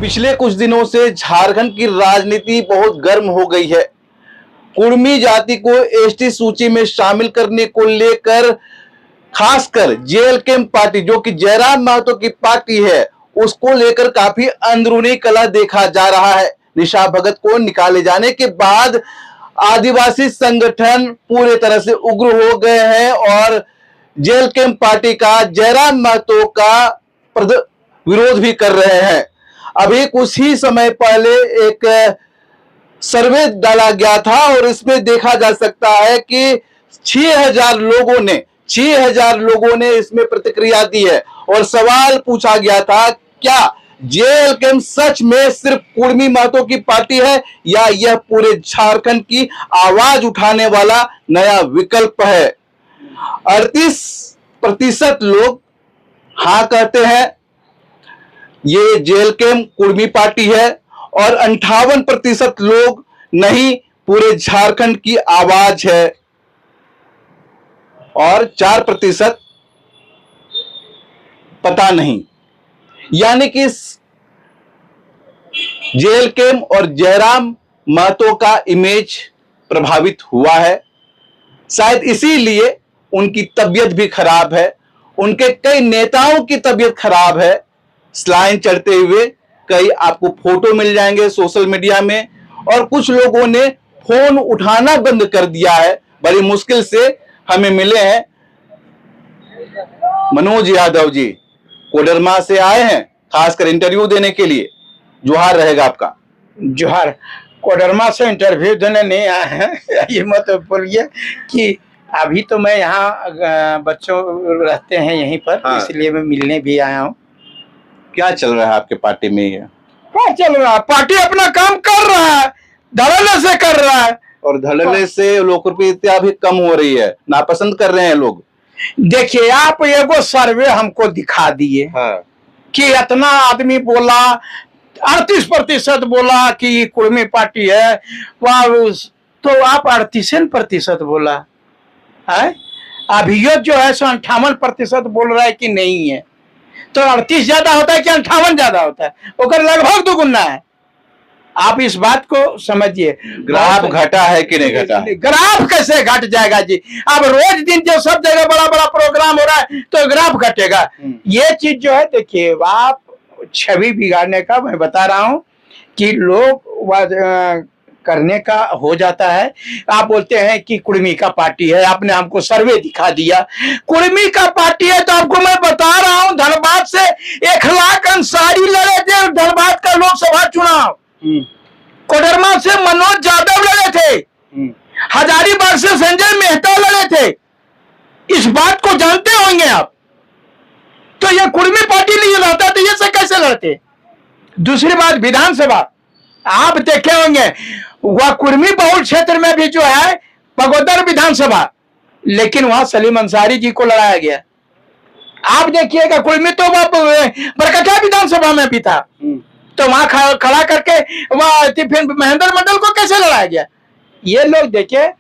पिछले कुछ दिनों से झारखंड की राजनीति बहुत गर्म हो गई है। कुर्मी जाति को एसटी सूची में शामिल करने को लेकर खासकर जेएलके पार्टी जो कि जयराम महतो की पार्टी है, उसको लेकर काफी अंदरूनी कलह देखा जा रहा है। निशा भगत को निकाले जाने के बाद आदिवासी संगठन पूरे तरह से उग्र हो गए हैं और जेएलके पार्टी का जयराम महतो का विरोध भी कर रहे हैं। अभी कुछ ही समय पहले एक सर्वे डाला गया था और इसमें देखा जा सकता है कि 6000 लोगों ने इसमें प्रतिक्रिया दी है और सवाल पूछा गया था, क्या जेएलके सच में सिर्फ कुर्मी महतो की पार्टी है या यह पूरे झारखंड की आवाज उठाने वाला नया विकल्प है। 38% लोग हाँ कहते हैं ये जेएलके कुर्मी पार्टी है और 58% लोग नहीं, पूरे झारखंड की आवाज है और 4% पता नहीं। यानी कि जेएलके और जयराम महतो का इमेज प्रभावित हुआ है। शायद इसीलिए उनकी तबीयत भी खराब है, उनके कई नेताओं की तबीयत खराब है। स्लाइन चढ़ते हुए कई आपको फोटो मिल जाएंगे सोशल मीडिया में और कुछ लोगों ने फोन उठाना बंद कर दिया है। बड़ी मुश्किल से हमें मिले हैं मनोज यादव जी, कोडरमा से आए हैं खासकर इंटरव्यू देने के लिए। जोहार रहेगा आपका। जोहार। कोडरमा से इंटरव्यू देने नहीं आए हैं ये मत बोलिए कि अभी तो मैं यहाँ बच्चों रहते हैं यहीं पर। हाँ। इसलिए मैं मिलने भी आया हूँ। क्या चल रहा है आपके पार्टी में? ये क्या चल रहा है? पार्टी अपना काम कर रहा है, धड़ल्ले से कर रहा है और धड़ल्ले से लोकप्रियता भी कम हो रही है, नापसंद कर रहे हैं लोग। देखिए, आप एगो सर्वे हमको दिखा दिए। हाँ। कि इतना आदमी बोला, 38% बोला कि कुर्मी पार्टी है, वह तो आप 38% बोला है। अभियोग जो है सो 58% बोल रहा है कि नहीं है। तो 38 ज्यादा होता है कि 58 ज्यादा होता है? ओकर लगभग दुगुना है। आप इस बात को समझिए। ग्राफ घटा है कि नहीं घटा? ग्राफ कैसे घट जाएगा जी? अब रोज दिन जो सब जगह बड़ा बड़ा प्रोग्राम हो रहा है तो ग्राफ घटेगा। ये चीज जो है, देखिए, आप छवि बिगाड़ने का मैं बता रहा हूं कि लोग करने का हो जाता है। आप बोलते हैं कि कुर्मी का पार्टी है, आपने हमको सर्वे दिखा दिया कुर्मी का पार्टी है, तो आपको मैं बता रहा हूं धनबाद से 1 लाख अंसारी लड़े थे धनबाद का लोकसभा चुनाव। कोडरमा से मनोज यादव लड़े थे, हजारीबाग से संजय मेहता लड़े थे। इस बात को जानते होंगे आप। तो ये कुर्मी पार्टी नहीं लड़ता तो ये से कैसे लड़ते? दूसरी बात, विधानसभा आप देखे होंगे, वह कुर्मी बहुल क्षेत्र में भी जो है बगोदर विधानसभा, लेकिन वहां सलीम अंसारी जी को लड़ाया गया। आप देखिएगा, कुर्मी तो वह बरकठा विधानसभा में भी था, तो वहां खड़ा करके वह फिर महेंद्र मंडल को कैसे लड़ाया गया? ये लोग देखिए,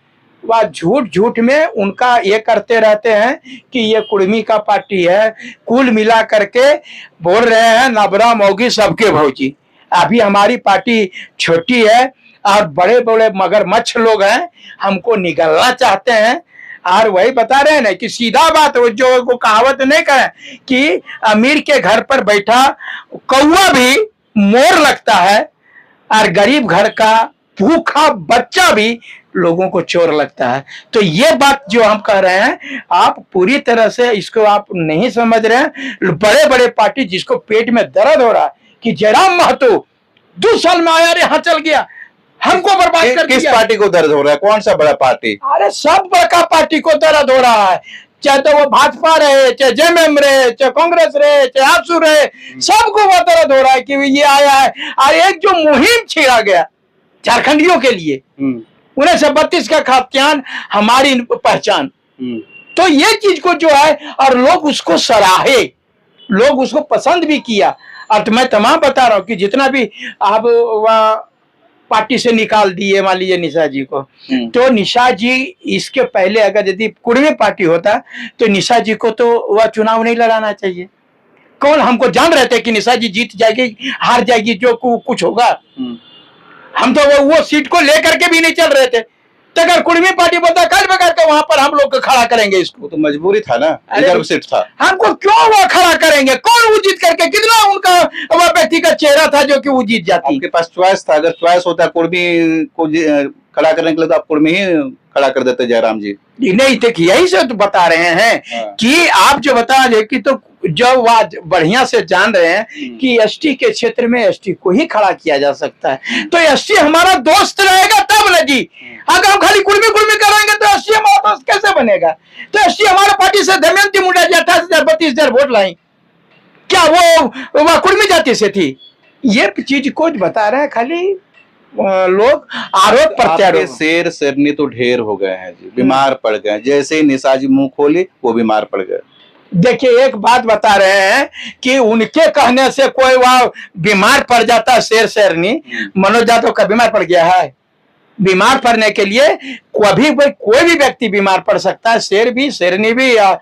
वह झूठ में उनका ये करते रहते हैं कि ये कुर्मी का पार्टी है। कुल मिला करके बोल रहे हैं नबरा मौगी सबके भौजी। अभी हमारी पार्टी छोटी है और बड़े बड़े मगरमच्छ लोग हैं, हमको निगलना चाहते हैं। और वही बता रहे हैं ना कि सीधा बात, जो वो कहावत नहीं करें कि अमीर के घर पर बैठा कौवा भी मोर लगता है और गरीब घर का भूखा बच्चा भी लोगों को चोर लगता है। तो ये बात जो हम कह रहे हैं, आप पूरी तरह से इसको आप नहीं समझ रहे हैं। बड़े बड़े पार्टी जिसको पेट में दर्द हो रहा है कि जयराम महतो 2 साल में आया, यहाँ चल गया, हमको बर्बाद कर दिया। किस पार्टी को दर्द हो रहा है? कौन सा बड़ा पार्टी? अरे सब बड़का पार्टी को दर्द हो रहा है, चाहे तो वो भाजपा रहे, चाहे जेएमएम रहे, चाहे कांग्रेस रहे, चाहे आजसू रहे, सबको वो दर्द हो रहा है कि ये आया है। और एक जो मुहिम छेड़ा गया झारखंडियों के लिए, 1932 का खाद्यान्न हमारी पहचान, तो ये चीज को जो है और लोग उसको सराहे, लोग उसको पसंद भी किया। और मैं तमाम बता रहा हूँ कि जितना भी आप पार्टी से निकाल दिए मान लीजिए निशा जी को, तो निशा जी इसके पहले अगर यदि कुर्मी पार्टी होता तो निशा जी को तो वह चुनाव नहीं लड़ाना चाहिए। कौन हमको जान रहे थे कि निशा जी जीत जाएगी, हार जाएगी, जो कुछ होगा। हम तो वो सीट को लेकर के भी नहीं चल रहे थे। तो अगर कुर्मी पार्टी बोलता कल बकर के वहां पर हम लोग खड़ा करेंगे इसको, तो मजबूरी था ना, रिजर्व सीट था। हमको क्यों वो खड़ा करेंगे? कौन वो जीत करके, कितना उनका वो व्यक्तिगत चेहरा था जो कि वो जीत जाती। आपके पास चॉइस था, अगर चॉइस होता कुर्मी को खड़ा करने के लिए तो आप कुर्मी ही खड़ा कर देते जयराम जी। नहीं थे कि यही से तो बता रहे हैं कि आप जो बता रहे कि तो जब वह बढ़िया से जान रहे हैं कि एसटी के क्षेत्र में एसटी को ही खड़ा किया जा सकता है, तो एसटी हमारा दोस्त रहेगा तब ना जी। अगर हम खाली कुर्मी कुर्मी करेंगे तो एसटी हमारा दोस्त कैसे बनेगा? तो एसटी हमारे पार्टी से दमयंती मुंडा जी 28,000 32,000 वोट लाई, क्या वो कुर्मी जाति से थी? ये चीज कुछ बता रहे हैं खाली लोग, आरोप प्रत्यारोप। शेर शेरनी तो ढेर हो गए हैं जी, बीमार पड़ गए। जैसे ही निशा जी मुंह खोली वो बीमार पड़ गए। देखिए एक बात बता रहे हैं कि उनके कहने से कोई वह बीमार पड़ जाता है, शेर शेरनी। मनोज यादव का बीमार पड़ गया है? बीमार पड़ने के लिए कोई भी व्यक्ति बीमार पड़ सकता है, शेर भी, शेरनी भी, या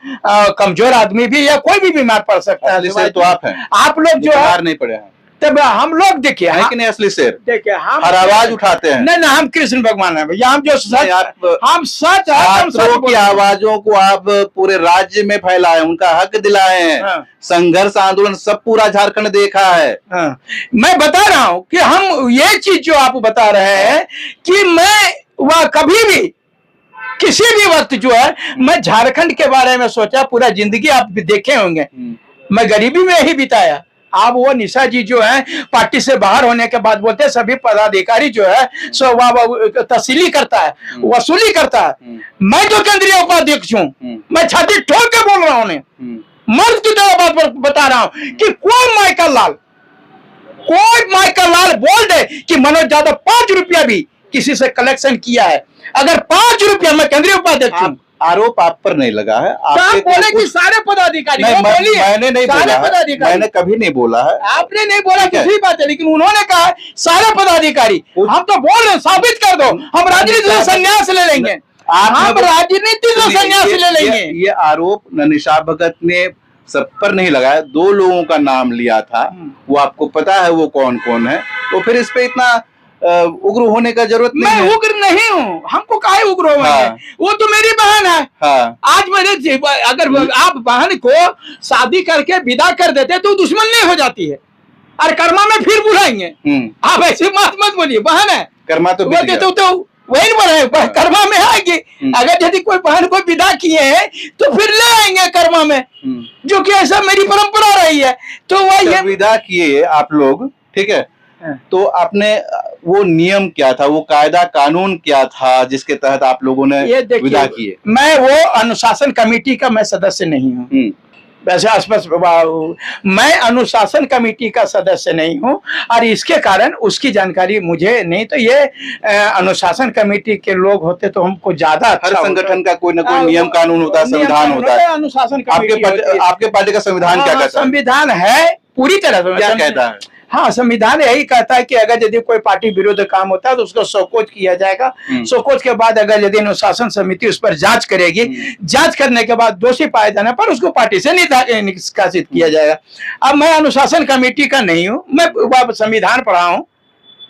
कमजोर आदमी भी, या कोई भी बीमार पड़ सकता है। तो आप हैं, आप लोग जो है नहीं पड़े हैं, तब हम लोग देखिए कि नहीं असली शेर, देखिए हम हर आवाज उठाते हैं। नहीं, हम कृष्ण भगवान है भैया, हम जो सच, हम सच छात्रों की आवाजों को आप पूरे राज्य में फैलाए, उनका हक दिलाए हैं। संघर्ष आंदोलन सब पूरा झारखंड देखा है। मैं बता रहा हूं कि हम ये चीज जो आप बता रहे हैं कि मैं वह कभी भी किसी भी वक्त जो है, मैं झारखंड के बारे में सोचा, पूरा जिंदगी आप देखे होंगे मैं गरीबी में ही बिताया। आप वो निशा जी जो है पार्टी से बाहर होने के बाद बोलते हैं सभी पदाधिकारी जो है सो वह तहसीली करता है, वसूली करता है। मैं तो केंद्रीय उपाध्यक्ष हूँ, मैं छाती ठोक के बोल रहा हूँ, मर्द की तरह बात बता रहा हूँ कि कोई माइकल लाल बोल दे कि मनोज यादव 5 रुपया भी किसी से कलेक्शन किया है, अगर 5 रुपया, मैं केंद्रीय उपाध्यक्ष हूँ। आरोप आप पर नहीं लगा है। आप बोले कि सारे पदाधिकारी, मैंने नहीं बोला, मैंने कभी नहीं बोला है। आपने नहीं बोला, दूसरी बात है, लेकिन उन्होंने कहा सारे पदाधिकारी। हम तो बोल रहे हैं साबित कर दो, हम राजनीति से संन्यास ले लेंगे, हम राजनीति से संन्यास ले लेंगे। ये आरोप निशा भगत ने सब पर नहीं लगाया, 2 लोगों का नाम लिया था, वो आपको पता है वो कौन कौन है, तो फिर इस पे इतना उग्र होने का जरूरत नहीं है। मैं उग्र नहीं हूँ, हमको काहे उग्र होना है? वो तो मेरी बहन है। आज मेरे, अगर आप बहन को शादी करके विदा कर देते तो दुश्मन नहीं हो जाती है, और कर्मा में फिर बुलाएंगे। आप ऐसी मत बोलिए, बहन है, कर्मा तो वही बढ़े, कर्मा में आएगी। अगर यदि कोई बहन को विदा किए हैं तो फिर ले आएंगे कर्मा में, जो कि ऐसा मेरी परंपरा रही है। तो वह विदा किए आप लोग, ठीक है, तो आपने वो नियम क्या था, वो कायदा कानून क्या था जिसके तहत आप लोगों ने विदा किए? मैं वो अनुशासन कमेटी का मैं सदस्य नहीं हूँ, वैसे आसपास मैं अनुशासन कमेटी का सदस्य नहीं हूं, और इसके कारण उसकी जानकारी मुझे नहीं। तो ये अनुशासन कमेटी के लोग होते तो हमको ज्यादा हर संगठन का कोई ना कोई नियम कानून होता है, संविधान होता है। अनुशासन कमेटी आपके पार्टी का संविधान क्या कहता है? संविधान है पूरी तरह से क्या कहता है? हाँ, संविधान यही कहता है कि अगर यदि कोई पार्टी विरुद्ध काम होता है तो उसको शोकोज किया जाएगा। शोकोज के बाद अगर यदि अनुशासन समिति उस पर जांच करेगी, जांच करने के बाद दोषी पाए जाने पर उसको पार्टी से निष्कासित किया जाएगा। अब मैं अनुशासन कमेटी का नहीं हूँ, मैं संविधान पढ़ा हूँ,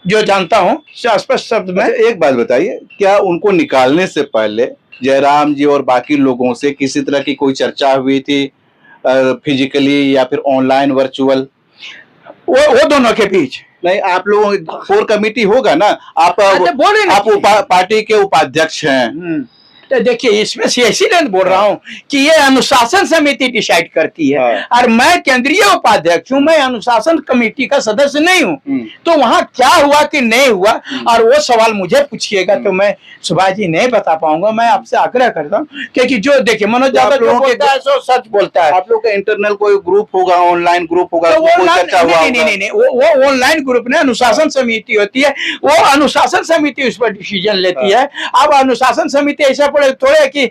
जो जानता हूँ स्पष्ट शब्द में। एक बात बताइए, क्या उनको निकालने से पहले जयराम जी और बाकी लोगों से किसी तरह की कोई चर्चा हुई थी, फिजिकली या फिर ऑनलाइन, वर्चुअल? वो दोनों के बीच नहीं, आप लोगों कोर कमेटी होगा ना, आप पार्टी के उपाध्यक्ष हैं। तो देखिए इसमें से इसीलिए बोल रहा हूँ कि ये अनुशासन समिति डिसाइड करती है, और मैं केंद्रीय उपाध्यक्ष हूँ, मैं अनुशासन कमेटी का सदस्य नहीं हूँ। तो वहाँ क्या हुआ कि नहीं हुआ, और वो सवाल मुझे पूछिएगा तो मैं सुभाष जी नहीं बता पाऊंगा। मैं आपसे आग्रह करता हूँ क्योंकि जो देखिए मनोज यादव जो बोलता है सो सच बोलता है। आप लोग का इंटरनल कोई ग्रुप होगा, ऑनलाइन ग्रुप होगा? नहीं, वो ऑनलाइन ग्रुप नहीं, अनुशासन समिति होती है, वो अनुशासन समिति उस पर डिसीजन लेती है। अब अनुशासन समिति ऐसा थोड़े कि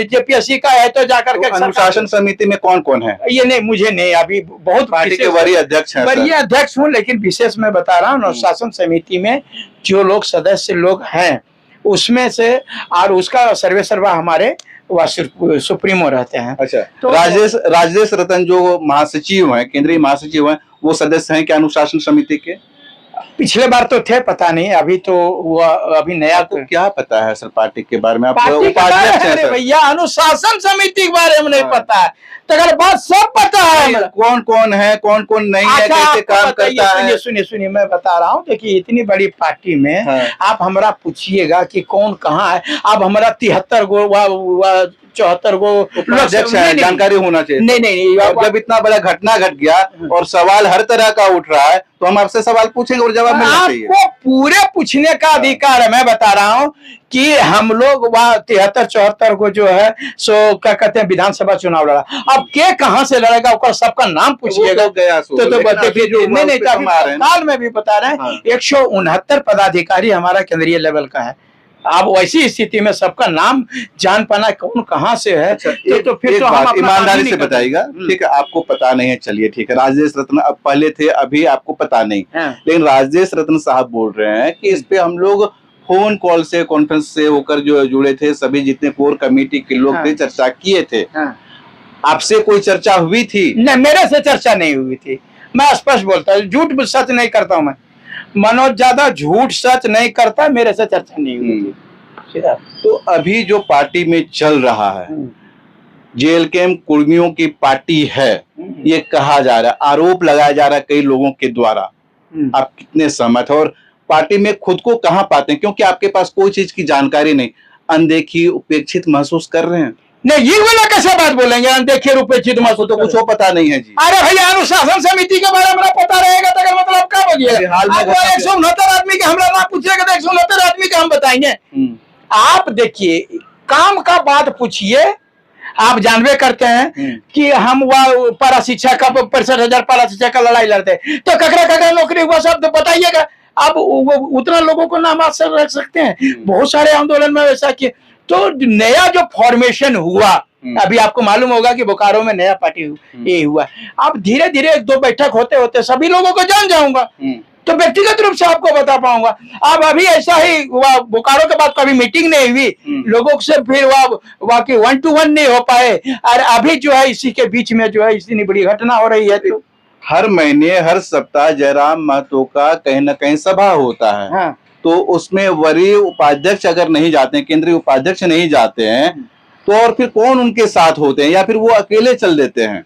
जेपीएससी का है तो जाकर के अनुशासन समिति में कौन कौन है? ये नहीं, मुझे नहीं, अभी बहुत पार्टी के वरीय अध्यक्ष हैं। वरीय अध्यक्ष हूँ, लेकिन विशेष मैं बता रहा हूँ अनुशासन समिति में जो लोग सदस्य लोग हैं उसमें से, और उसका सर्वे सर्वा हमारे वह सुप्रीमो रहते हैं। अच्छा, तो राजेश रतन जो महासचिव हैं, केंद्रीय महासचिव हैं, वो सदस्य हैं क्या अनुशासन समिति के? पिछले बार तो थे, पता नहीं, अभी तो वो अभी नया। आपको क्या पता है सर पार्टी के बारे में? आप पार्टी के बारे उपाध्यक्ष में, हैं अरे सर। भैया अनुशासन समिति के बारे में नहीं हाँ। पता है, तगर बात सब पता है हमरा। कौन कौन है, कौन कौन नहीं है, अच्छा, कैसे आपको काम बताइए, करता है? सुनिए मैं बता रहा हूँ। देखिए इतनी बड़ी पार्टी में हाँ। आप हमरा पूछिएगा कि कौन कहाँ है, आप हमारा 73 गो 74 गो उपाध्यक्ष है, नहीं, जानकारी होना चाहिए। नहीं और जब इतना बड़ा घटना घट गया और सवाल हर तरह का उठ रहा है, तो हम आपसे सवाल पूछेंगे और जवाब मिलना चाहिए। आपको पूरे पूछने का अधिकार है। मैं बता रहा हूँ कि हम लोग वह 73-74 को जो है सो क्या कहते हैं विधानसभा चुनाव लड़ा। अब के कहाँ से लड़ेगा उसका सबका नाम पूछिएगा वो तो गया सो, तो लेकिन अभी जो नहीं उस पे हम आ रहे हैं। तत्काल में भी बता रहे हाँ। हैं 169 पदाधिकारी हमारा केंद्रीय लेवल का है। अब वैसी स्थिति में सबका नाम जान पाना कौन कहाँ से है। अच्छा, तो फिर एक तो हम बात अपना ईमानदारी काम ही से नहीं कर बताइएगा। सकते। ठीक है, आपको पता नहीं है, चलिए ठीक है। राजेश रत्न अब पहले थे, अभी आपको पता नहीं, हाँ। लेकिन राजेश रत्न साहब बोल रहे हैं कि इस पे हम लोग फोन कॉल से, कॉन्फ्रेंस से होकर जो जुड़े थे, सभी जितने कोर कमेटी के लोग हाँ। थे, चर्चा किए थे। हाँ। आपसे कोई चर्चा हुई थी? नहीं, मेरे से चर्चा नहीं हुई थी। मैं स्पष्ट बोलता हूँ, झूठ सच नहीं करता हूँ मैं। मनोज ज्यादा झूठ सच नहीं करता, मेरे से चर्चा नहीं हुई थी। सीधा। तो अभी जो पार्टी में चल रहा है, जेएलके कुर्मियों की पार्टी है, ये कहा जा रहा है, आरोप लगाया जा रहा है कई लोगों के द्वारा। आप कितने सहमत हैं और पार्टी में खुद को कहाँ पाते हैं? क्योंकि आपके पास कोई चीज की जानकारी नहीं, अनदेखी, उपेक्षित महसूस कर रहे हैं। नहीं, ये वाला कैसे बात बोलेंगे अनदेखिए रुपये आपको तो कुछ पता नहीं है जी। अरे भैया अनुशासन समिति के बारे में पता रहेगा तो अगर मतलब क्या बोलिए, हाल में 169 आदमी के हमरा ना पूछिएगा तो 169 आदमी का हम बताएंगे। आप देखिए काम का बात पूछिए। आप जानबे करते हैं कि हम वह पारा शिक्षा का 65,000 पारा शिक्षा का लड़ाई लड़ते हैं, तो ककरा नौकरी हुआ सब तो बताइएगा। अब उतना लोगों को नाम आश्चर्य रख सकते हैं। बहुत सारे आंदोलन में वैसा किए। तो नया जो फॉर्मेशन हुआ, अभी आपको मालूम होगा कि बोकारो में नया पार्टी ये हुआ। अब धीरे धीरे 1-2 बैठक होते होते सभी लोगों को जान जाऊंगा, तो व्यक्तिगत रूप से आपको बता पाऊंगा। अब अभी ऐसा ही हुआ, बोकारो के बाद कभी मीटिंग नहीं हुई लोगों से, फिर वह 1-to-1 नहीं हो पाए, और अभी जो है इसी के बीच में जो है इतनी बड़ी घटना हो रही है। तो हर महीने, हर सप्ताह जयराम महतो का कहीं ना कहीं सभा होता है। हाँ। तो उसमें वरीय उपाध्यक्ष अगर नहीं जाते हैं, केंद्रीय उपाध्यक्ष नहीं जाते हैं, तो और फिर कौन उनके साथ होते हैं, या फिर वो अकेले चल देते हैं?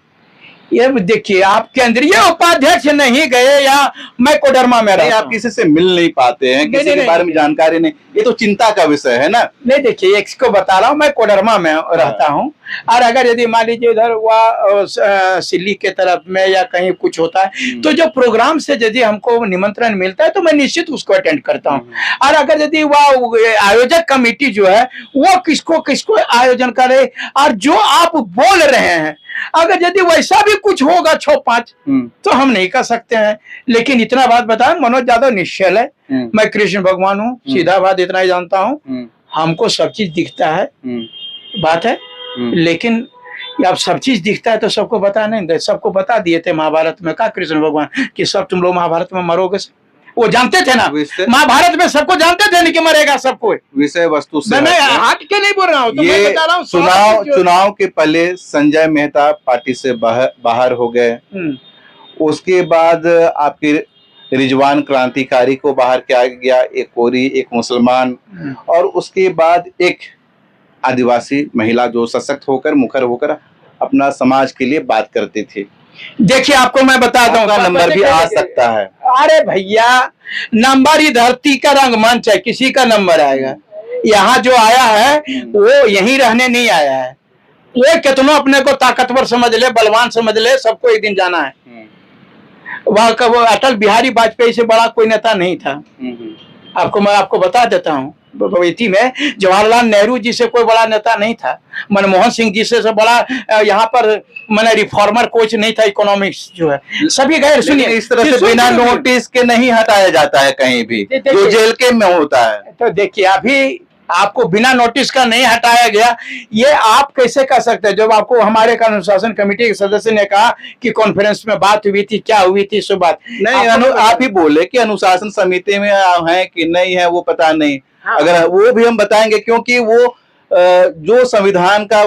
ये देखिए, आप केंद्रीय उपाध्यक्ष नहीं गए या मैं कोडरमा में रहा, आप किसी से मिल नहीं पाते हैं, किसी के बारे में जानकारी नहीं, ये तो चिंता का विषय है ना। नहीं देखिए, एक को बता रहा हूँ, मैं कोडरमा में रहता हूँ, और अगर यदि मान लीजिए उधर वह सिल्ली के तरफ में या कहीं कुछ होता है, तो जो प्रोग्राम से यदि हमको निमंत्रण मिलता है तो मैं निश्चित उसको अटेंड करता हूँ। और अगर यदि वह आयोजक कमेटी जो है वो किसको किसको आयोजन करे, और जो आप बोल रहे हैं अगर यदि वैसा भी कुछ होगा 6-5 तो हम नहीं कर सकते हैं। लेकिन इतना बात बताएं, मनोज यादव निश्चल है, मैं कृष्ण भगवान हूँ, सीधा बात इतना ही जानता हूँ। हमको सब चीज दिखता है, बात है, लेकिन अब सब चीज दिखता है तो सबको बता नहीं दे। सबको बता दिए थे महाभारत में का कृष्ण भगवान कि सब तुम लोग महाभारत में मरोगे। वो जानते थे ना, महाभारत में सबको जानते थे नहीं कि मरेगा सबको। विषय वस्तु से मैं हट के नहीं बोल रहा हूँ, तो मैं बता रहा हूँ। चुनाव के पहले संजय मेहता पार्टी से बाहर हो गए, उसके बाद आपके रिजवान क्रांतिकारी को बाहर किया गया, एक कोरी, एक मुसलमान, और उसके बाद एक आदिवासी महिला जो सशक्त होकर, मुखर होकर अपना समाज के लिए बात करती थी। देखिए आपको मैं बता दूं, नंबर भी आ सकता है। अरे भैया, नंबर ही धरती का रंगमंच है, किसी का नंबर आएगा। यहाँ जो आया है वो यहीं रहने नहीं आया है। वो कितनों अपने को ताकतवर समझ ले, बलवान समझ ले, सबको एक दिन जाना है। वह कब अटल बिहारी वाजपेयी से बड़ा कोई नेता नहीं था। मैं आपको बता देता हूँ, बवेती में जवाहरलाल नेहरू जी से कोई बड़ा नेता नहीं था, मनमोहन सिंह जी से बड़ा यहाँ पर मैंने रिफॉर्मर कोच नहीं था, इकोनॉमिक्स जो है सभी गैर। सुनिए, इस तरह से बिना नोटिस के नहीं हटाया जाता है कहीं भी, जो जेल के में होता है। तो देखिए, अभी आपको बिना नोटिस का नहीं हटाया गया, ये आप कैसे कर सकते हैं? जब आपको हमारे अनुशासन कमेटी के सदस्य ने कहा कि कॉन्फ्रेंस में बात हुई थी, क्या हुई थी सो बात नहीं, आप ही बोले कि अनुशासन समिति में है कि नहीं है वो पता नहीं। अगर वो भी हम बताएंगे, क्योंकि वो जो संविधान का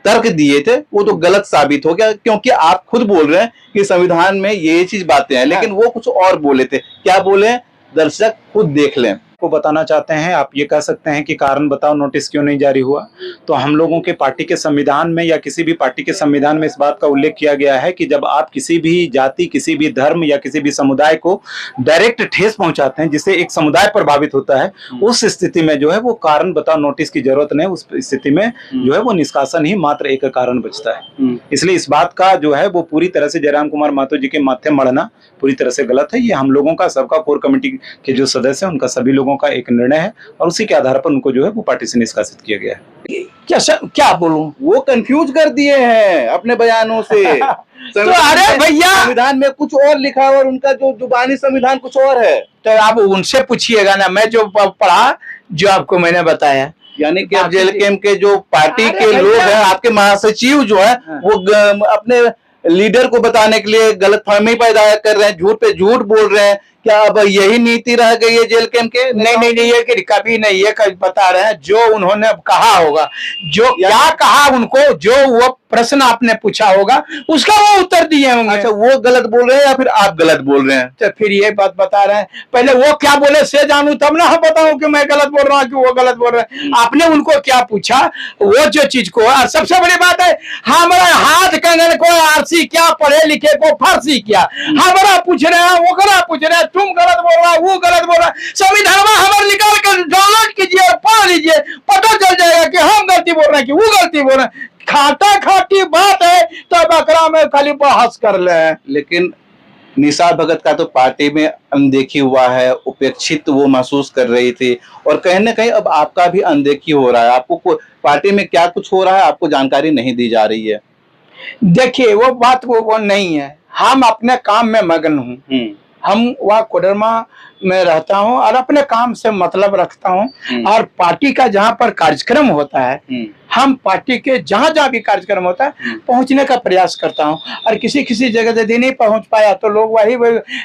तर्क दिए थे वो तो गलत साबित हो गया, क्योंकि आप खुद बोल रहे हैं कि संविधान में ये चीज बातें हैं, लेकिन वो कुछ और बोले थे। क्या बोले, दर्शक खुद देख लें। को बताना चाहते हैं, आप ये कह सकते हैं कि कारण बताओ नोटिस क्यों नहीं जारी हुआ। तो हम लोगों के पार्टी के संविधान में या किसी भी पार्टी के संविधान में इस बात का उल्लेख किया गया है कि जब आप किसी भी जाति, किसी भी धर्म या किसी भी समुदाय को डायरेक्ट ठेस पहुंचाते हैं जिससे एक समुदाय प्रभावित होता है, उस स्थिति में जो है वो कारण बताओ नोटिस की जरूरत नहीं। उस स्थिति में जो है वो निष्कासन ही मात्र एक कारण बचता है। इसलिए इस बात का जो है वो पूरी तरह से जयराम कुमार महतो जी के माथे मढ़ना पूरी तरह से गलत है। ये हम लोगों का, सबका कोर कमेटी के जो सदस्य हैं उनका सभी लोगों का एक निर्णय है और उसी के आधार पर उनको जो है वो पार्टी से निष्कासित किया गया है। क्या बोलूं, वो कंफ्यूज कर दिए हैं अपने बयानों से। तो अरे भैया, संविधान में कुछ और लिखा है और उनका जो जुबानी संविधान कुछ और है। तो आप उनसे पूछिएगा ना, मैं जो पढ़ा जो आपको मैंने बताया। यानी कि अब जेएलकेएम के जो पार्टी अरे के लोग भैया, हैं, आपके महासचिव जो है वो अपने लीडर को बताने के लिए गलतफहमी पैदा कर रहे हैं, झूठ पे झूठ बोल रहे हैं। क्या अब यही नीति रह गई है जेएलकेएम के? नहीं, ये कि कभी नहीं, ये कभी बता रहे हैं जो उन्होंने कहा होगा, जो क्या कहा उनको, जो वो प्रश्न आपने पूछा होगा उसका वो उत्तर दिए होंगे। अच्छा, वो गलत बोल रहे हैं या फिर आप गलत बोल रहे हैं? तो फिर ये बात बता रहे हैं, पहले वो क्या बोले से जानूं तब ना हम बताऊं कि मैं गलत बोल रहा हूं कि वो गलत बोल रहे हैं। आपने उनको क्या पूछा, वो जो चीज को, और सबसे बड़ी बात है हमारा हाथ कंगन को आरसी क्या, पढ़े लिखे को फारसी क्या, हमारा पूछ रहे हैं, वो गलत पूछ रहे हैं, तुम गलत बोल रहा, वो गलत बोल रहा। संविधान हमारे निकाल कर डाउनलोड कीजिए, पढ़ लीजिए, पता चल जाएगा कि हम गलती बोल रहे हैं कि वो गलती बोल रहे हैं। खाटा खाटी बात है तो बकरा में खाली बहस कर ले। लेकिन निशा भगत का तो पार्टी में अनदेखी हुआ है, उपेक्षित वो महसूस कर रही थी, और कहीं ना कहीं अब आपका भी अनदेखी हो रहा है। आपको पार्टी में क्या कुछ हो रहा है आपको जानकारी नहीं दी जा रही है। देखिए वो बात वो नहीं है, हम अपने काम में मगन हूँ। हम वह कोडरमा में रहता हूँ और अपने काम से मतलब रखता हूँ, और पार्टी का जहाँ पर कार्यक्रम होता है, हम पार्टी के जहाँ जहाँ भी कार्यक्रम होता है पहुँचने का प्रयास करता हूँ। और किसी किसी जगह यदि नहीं पहुँच पाया तो लोग वही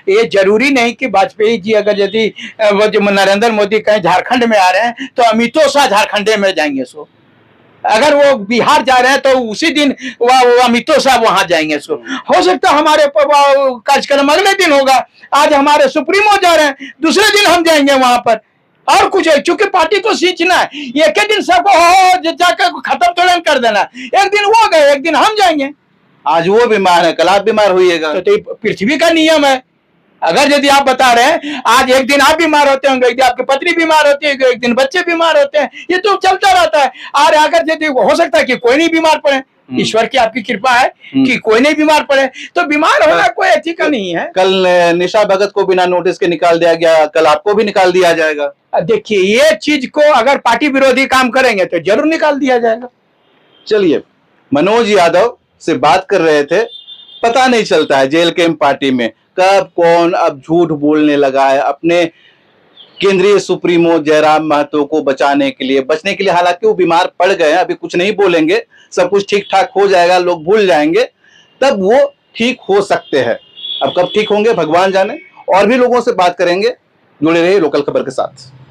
ये जरूरी नहीं कि वाजपेयी जी अगर यदि वो जो नरेंद्र मोदी कहीं झारखंड में आ रहे हैं तो अमितो शाह झारखंड में जाएंगे। सो अगर वो बिहार जा रहे हैं तो उसी दिन वह अमितो शाह वहां जाएंगे। सो हो सकता है हमारे कार्यक्रम अगले दिन होगा, आज हमारे सुप्रीमो जा रहे हैं, दूसरे दिन हम जाएंगे वहां पर। और कुछ है, चूंकि पार्टी को सींचना है, एक ही दिन सबको जाकर खत्म थोड़ा कर देना। एक दिन वो गए, एक दिन हम जाएंगे। आज वो बीमार है, कल आप बीमार होइएगा। तो पृथ्वी का नियम है। अगर यदि आप बता रहे हैं आज एक दिन आप बीमार होते होंगे, एक दिन आपकी पत्नी बीमार होती है, एक दिन बच्चे बीमार होते हैं, ये तो चलता रहता है। और अगर यदि हो सकता है कि कोई नहीं बीमार पड़े, ईश्वर की आपकी कृपा है कि कोई नहीं बीमार पड़े, तो बीमार होना कोई एथिकल नहीं है। कल निशा भगत को बिना नोटिस के निकाल दिया गया, कल आपको भी निकाल दिया जाएगा। देखिए ये चीज को अगर पार्टी विरोधी काम करेंगे तो जरूर निकाल दिया जाएगा। चलिए, मनोज यादव से बात कर रहे थे। पता नहीं चलता है जेएलकेएम पार्टी में कब कौन अब झूठ बोलने लगा है अपने केंद्रीय सुप्रीमो जयराम महतो को बचने के लिए। हालांकि वो बीमार पड़ गए हैं, अभी कुछ नहीं बोलेंगे, सब कुछ ठीक ठाक हो जाएगा, लोग भूल जाएंगे, तब वो ठीक हो सकते हैं। अब कब ठीक होंगे भगवान जाने। और भी लोगों से बात करेंगे, जुड़े रहिए लोकल खबर के साथ।